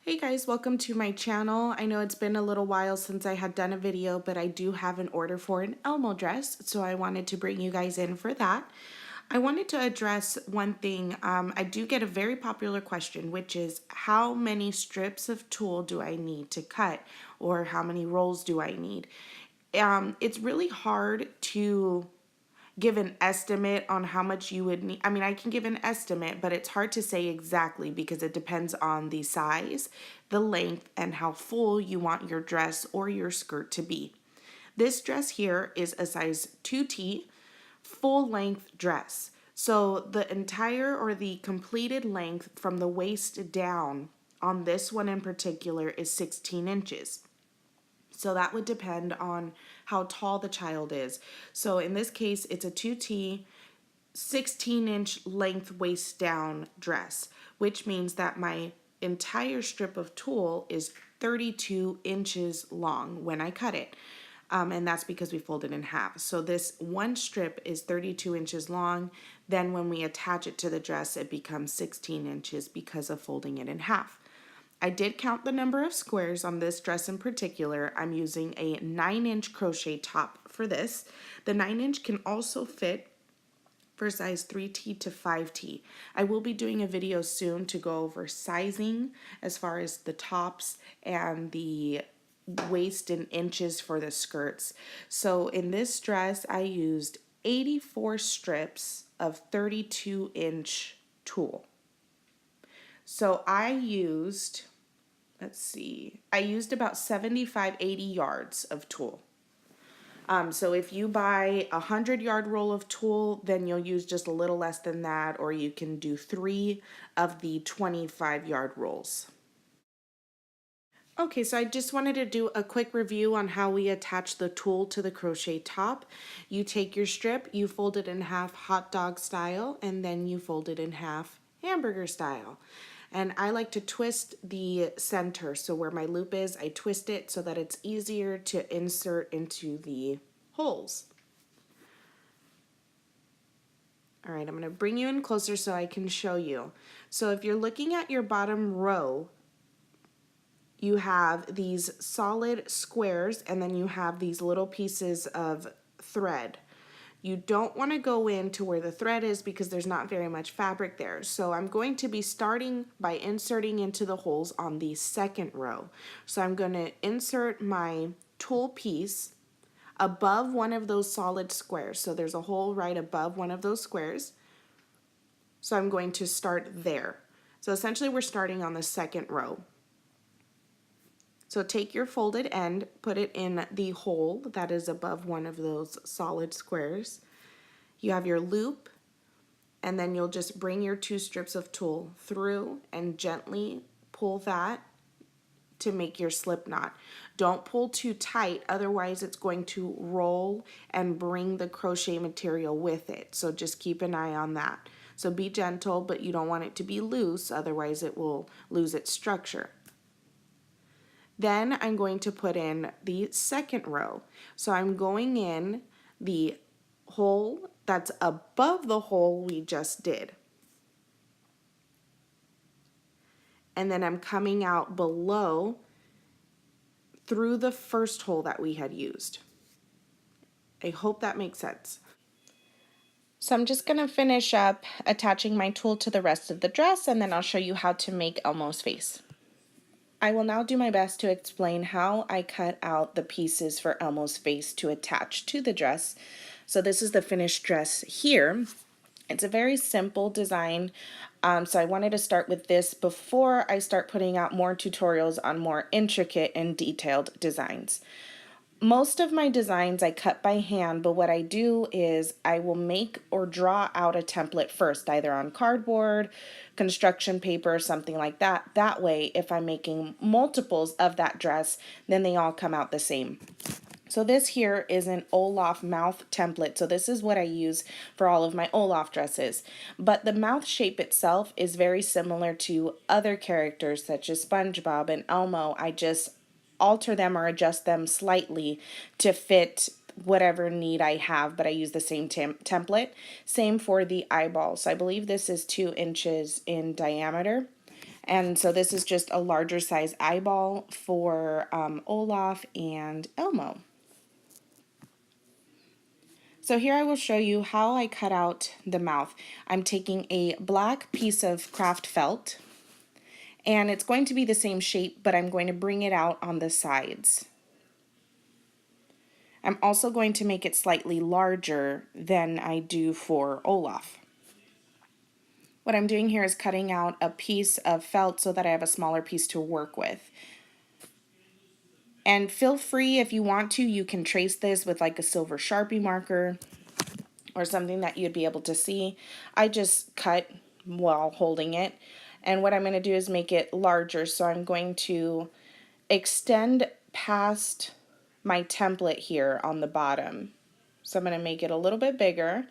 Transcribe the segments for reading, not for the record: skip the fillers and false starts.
Hey guys, welcome to my channel. I know it's been a little while since I had done a video, but I do have an order for an Elmo dress, so I wanted to bring you guys in for that. I wanted to address one thing. I do get a very popular question, which is how many strips of tulle do I need to cut, or how many rolls do I need? It's really hard to give an estimate on how much you would need. I mean, I can give an estimate, but it's hard to say exactly because it depends on the size, the length, and how full you want your dress or your skirt to be. This dress here is a size 2T full length dress. So the entire or the completed length from the waist down on this one in particular is 16 inches. So that would depend on how tall the child is. So in this case, it's a 2T 16-inch length waist down dress, which means that my entire strip of tulle is 32 inches long when I cut it. And that's because we fold it in half. So this one strip is 32 inches long. Then when we attach it to the dress, it becomes 16 inches because of folding it in half. I did count the number of squares on this dress in particular. I'm using a 9-inch crochet top for this. The 9-inch can also fit for size 3T to 5T. I will be doing a video soon to go over sizing as far as the tops and the waist in inches for the skirts. So in this dress, I used 84 strips of 32-inch tulle. So I used, I used about 75, 80 yards of tulle. So if you buy a 100-yard roll of tulle, then you'll use just a little less than that, or you can do 3 of the 25-yard rolls. Okay, so I just wanted to do a quick review on how we attach the tulle to the crochet top. You take your strip, you fold it in half hot dog style, and then you fold it in half hamburger style. And I like to twist the center, so where my loop is, I twist it so that it's easier to insert into the holes. All right, I'm going to bring you in closer so I can show you. So if you're looking at your bottom row, you have these solid squares and then you have these little pieces of thread. You don't want to go into where the thread is because there's not very much fabric there. So I'm going to be starting by inserting into the holes on the second row. So I'm going to insert my tulle piece above one of those solid squares. So there's a hole right above one of those squares. So I'm going to start there. So essentially we're starting on the second row. So take your folded end, put it in the hole that is above one of those solid squares. You have your loop, and then you'll just bring your 2 strips of tulle through and gently pull that to make your slip knot. Don't pull too tight, otherwise it's going to roll and bring the crochet material with it. So just keep an eye on that. So be gentle, but you don't want it to be loose, otherwise it will lose its structure. Then I'm going to put in the second row. So I'm going in the hole that's above the hole we just did. And then I'm coming out below through the first hole that we had used. I hope that makes sense. So I'm just going to finish up attaching my tulle to the rest of the dress, and then I'll show you how to make Elmo's face. I will now do my best to explain how I cut out the pieces for Elmo's face to attach to the dress. So this is the finished dress here. It's a very simple design, so I wanted to start with this before I start putting out more tutorials on more intricate and detailed designs. Most of my designs I cut by hand, but what I do is I will make or draw out a template first, either on cardboard, construction paper, something like that. That way, if I'm making multiples of that dress, then they all come out the same. So this here is an Olaf mouth template. So this is what I use for all of my Olaf dresses. But the mouth shape itself is very similar to other characters such as SpongeBob and Elmo. I just alter them or adjust them slightly to fit whatever need I have, but I use the same template. Same for the eyeballs. I believe this is 2 inches in diameter. And so this is just a larger size eyeball for Olaf and Elmo. So here I will show you how I cut out the mouth. I'm taking a black piece of craft felt, and it's going to be the same shape, but I'm going to bring it out on the sides. I'm also going to make it slightly larger than I do for Olaf. What I'm doing here is cutting out a piece of felt so that I have a smaller piece to work with. And feel free, if you want to, you can trace this with like a silver Sharpie marker or something that you'd be able to see. I just cut while holding it. And what I'm going to do is make it larger. So I'm going to extend past my template here on the bottom. So I'm going to make it a little bit bigger.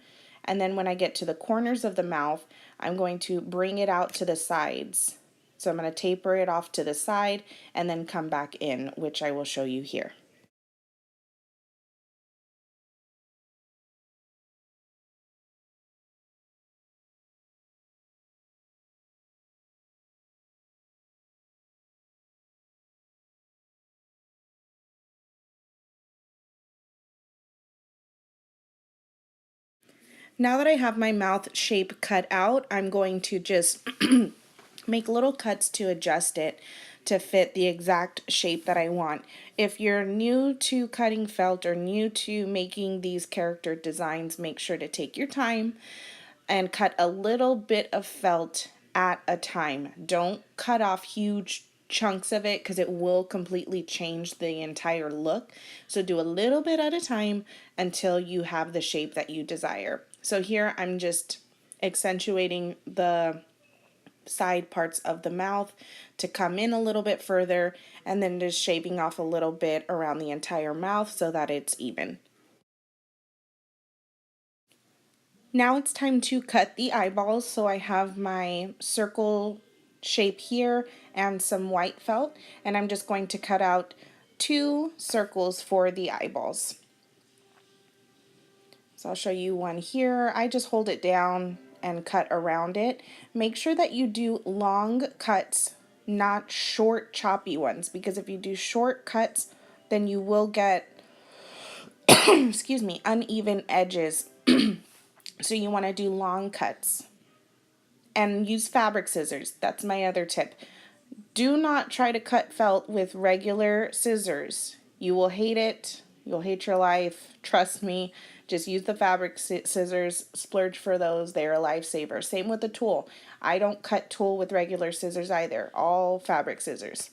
And then when I get to the corners of the mouth, I'm going to bring it out to the sides. So I'm going to taper it off to the side and then come back in, which I will show you here. Now that I have my mouth shape cut out, I'm going to just make little cuts to adjust it to fit the exact shape that I want. If you're new to cutting felt or new to making these character designs, make sure to take your time and cut a little bit of felt at a time. Don't cut off huge chunks of it because it will completely change the entire look. So do a little bit at a time until you have the shape that you desire. So here I'm just accentuating the side parts of the mouth to come in a little bit further, and then just shaping off a little bit around the entire mouth so that it's even. Now it's time to cut the eyeballs. So I have my circle shape here and some white felt, and I'm just going to cut out 2 circles for the eyeballs. So I'll show you one here. I just hold it down and cut around it. Make sure that you do long cuts, not short choppy ones, because if you do short cuts, then you will get excuse me, uneven edges. So you want to do long cuts and use fabric scissors. That's my other tip. Do not try to cut felt with regular scissors. You will hate it. You'll hate your life. Trust me. Just use the fabric scissors. Splurge for those. They're a lifesaver. Same with the tool. I don't cut tool with regular scissors either. All fabric scissors.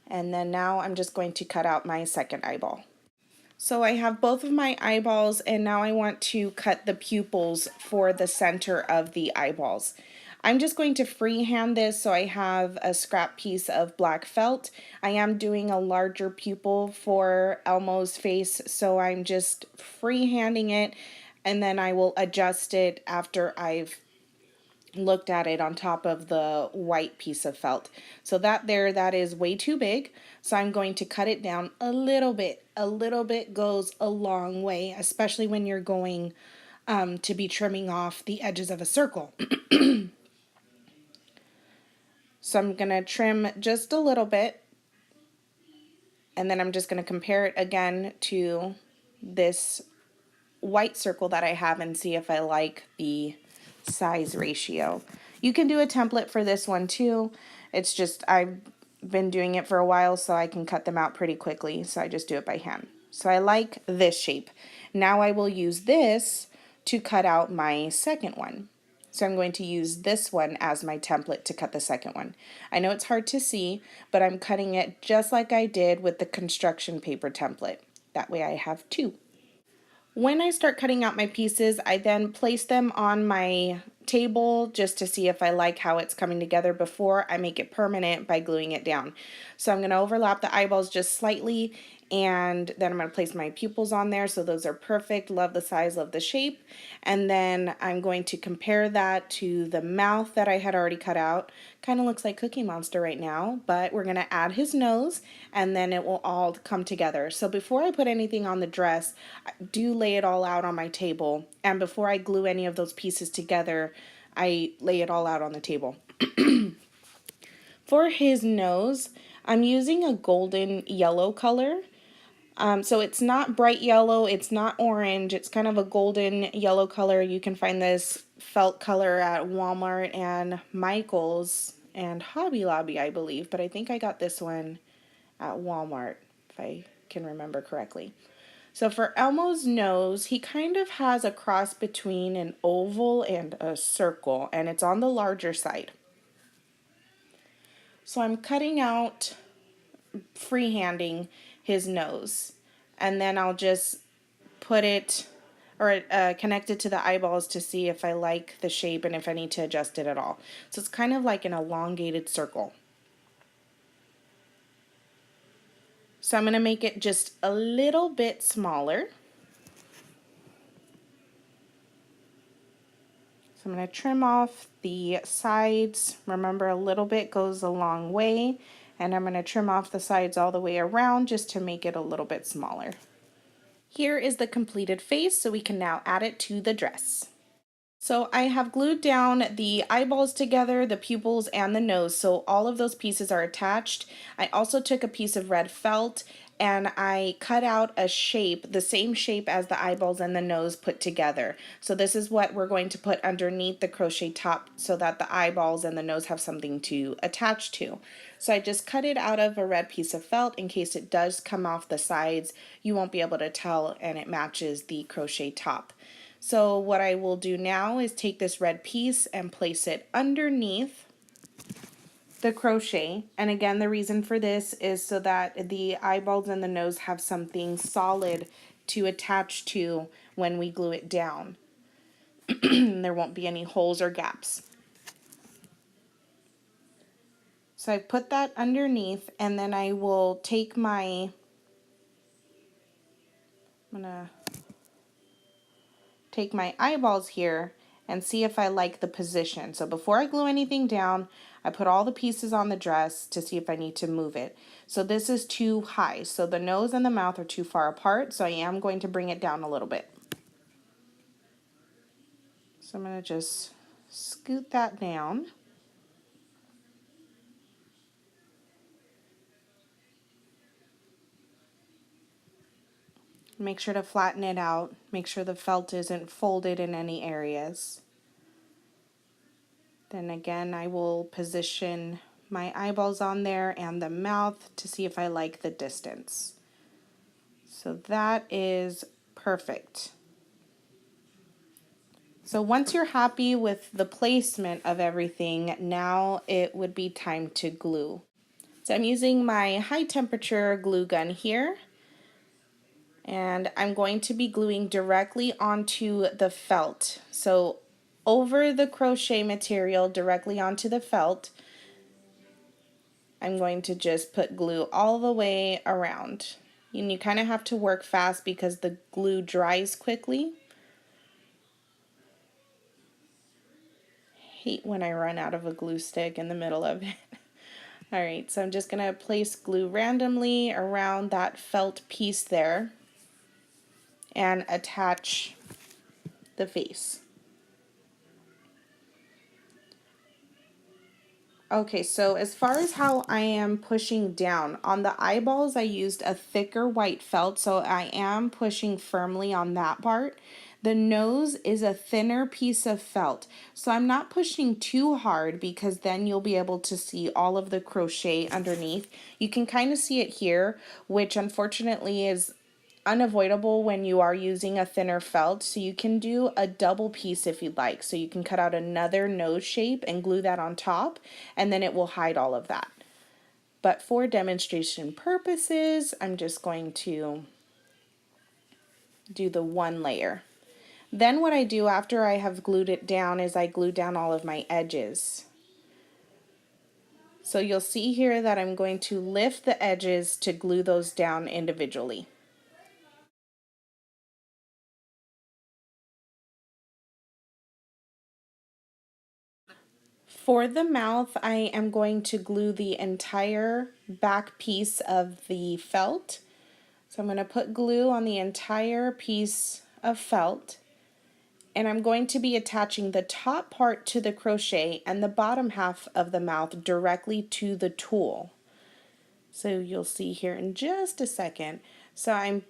And then now I'm just going to cut out my second eyeball. So I have both of my eyeballs, and now I want to cut the pupils for the center of the eyeballs. I'm just going to freehand this, so I have a scrap piece of black felt. I am doing a larger pupil for Elmo's face, so I'm just freehanding it, and then I will adjust it after I've looked at it on top of the white piece of felt. So that is way too big. So I'm going to cut it down a little bit. A little bit goes a long way, especially when you're going to be trimming off the edges of a circle. So I'm going to trim just a little bit, and then I'm just going to compare it again to this white circle that I have and see if I like the size ratio. You can do a template for this one too. It's just I've been doing it for a while, so I can cut them out pretty quickly, so I just do it by hand. So I like this shape. Now I will use this to cut out my second one. So I'm going to use this one as my template to cut the second one. I know it's hard to see, but I'm cutting it just like I did with the construction paper template. That way I have 2. When I start cutting out my pieces, I then place them on my table just to see if I like how it's coming together before I make it permanent by gluing it down. So I'm going to overlap the eyeballs just slightly, and then I'm going to place my pupils on there. So those are perfect. Love the size, love the shape. And then I'm going to compare that to the mouth that I had already cut out. Kind of looks like Cookie Monster right now, but we're going to add his nose, and then it will all come together. So before I put anything on the dress, I do lay it all out on my table. And before I glue any of those pieces together, I lay it all out on the table. For his nose, I'm using a golden yellow color. So it's not bright yellow, it's not orange, it's kind of a golden yellow color. You can find this felt color at Walmart and Michael's and Hobby Lobby, I believe, but I think I got this one at Walmart, if I can remember correctly. So for Elmo's nose, he kind of has a cross between an oval and a circle, and it's on the larger side. So I'm cutting out, freehanding his nose, and then I'll just put it or connect it to the eyeballs to see if I like the shape and if I need to adjust it at all. So it's kind of like an elongated circle. So I'm going to make it just a little bit smaller. So I'm going to trim off the sides. Remember, a little bit goes a long way. And I'm going to trim off the sides all the way around just to make it a little bit smaller. Here is the completed face, so we can now add it to the dress. So I have glued down the eyeballs together, the pupils, and the nose, so all of those pieces are attached. I also took a piece of red felt and I cut out a shape, the same shape as the eyeballs and the nose put together. So this is what we're going to put underneath the crochet top so that the eyeballs and the nose have something to attach to. So I just cut it out of a red piece of felt in case it does come off the sides. You won't be able to tell, and it matches the crochet top. So what I will do now is take this red piece and place it underneath the crochet. And again, the reason for this is so that the eyeballs and the nose have something solid to attach to when we glue it down. There won't be any holes or gaps. So I put that underneath, and then I will take my, I'm gonna take my eyeballs here and see if I like the position. So before I glue anything down, I put all the pieces on the dress to see if I need to move it. So this is too high. So the nose and the mouth are too far apart. So I am going to bring it down a little bit. So I'm going to just scoot that down. Make sure to flatten it out. Make sure the felt isn't folded in any areas. Then again, I will position my eyeballs on there and the mouth to see if I like the distance. So that is perfect. So once you're happy with the placement of everything, now it would be time to glue. So I'm using my high temperature glue gun here, and I'm going to be gluing directly onto the felt. So over the crochet material directly onto the felt, I'm going to just put glue all the way around. And you kind of have to work fast because the glue dries quickly. Hate when I run out of a glue stick in the middle of it. Alright, so I'm just going to place glue randomly around that felt piece there and attach the face. Okay, so as far as how I am pushing down, on the eyeballs I used a thicker white felt, so I am pushing firmly on that part. The nose is a thinner piece of felt, so I'm not pushing too hard because then you'll be able to see all of the crochet underneath. You can kind of see it here, which unfortunately is unavoidable when you are using a thinner felt, so you can do a double piece if you'd like. So you can cut out another nose shape and glue that on top, and then it will hide all of that. But for demonstration purposes, I'm just going to do the one layer. Then what I do after I have glued it down is I glue down all of my edges. So you'll see here that I'm going to lift the edges to glue those down individually. For the mouth, I am going to glue the entire back piece of the felt. So I'm going to put glue on the entire piece of felt, And I'm going to be attaching the top part to the crochet and the bottom half of the mouth directly to the tulle. So you'll see here in just a second. So I'm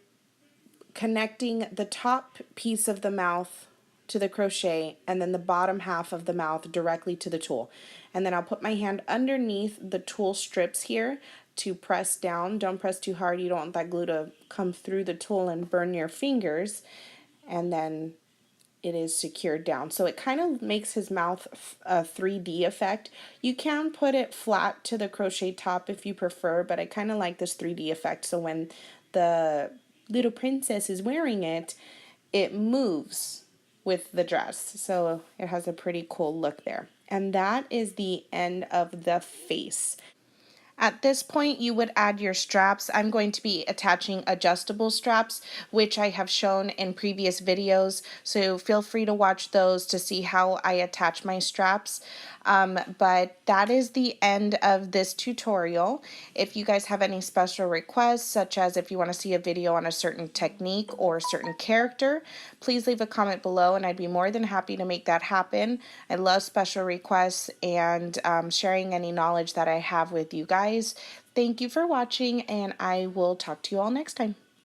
connecting the top piece of the mouth to the crochet and then the bottom half of the mouth directly to the tulle. And then I'll put my hand underneath the tulle strips here to press down. Don't press too hard. You don't want that glue to come through the tulle and burn your fingers. And then it is secured down. So it kind of makes his mouth a 3D effect. You can put it flat to the crochet top if you prefer, but I kind of like this 3D effect. So when the little princess is wearing it, it moves with the dress. So it has a pretty cool look there. And that is the end of the face. At this point, you would add your straps. I'm going to be attaching adjustable straps, which I have shown in previous videos, so feel free to watch those to see how I attach my straps. But that is the end of this tutorial. If you guys have any special requests, such as if you want to see a video on a certain technique or a certain character, please leave a comment below and I'd be more than happy to make that happen. I love special requests and sharing any knowledge that I have with you guys. Thank you for watching, and I will talk to you all next time.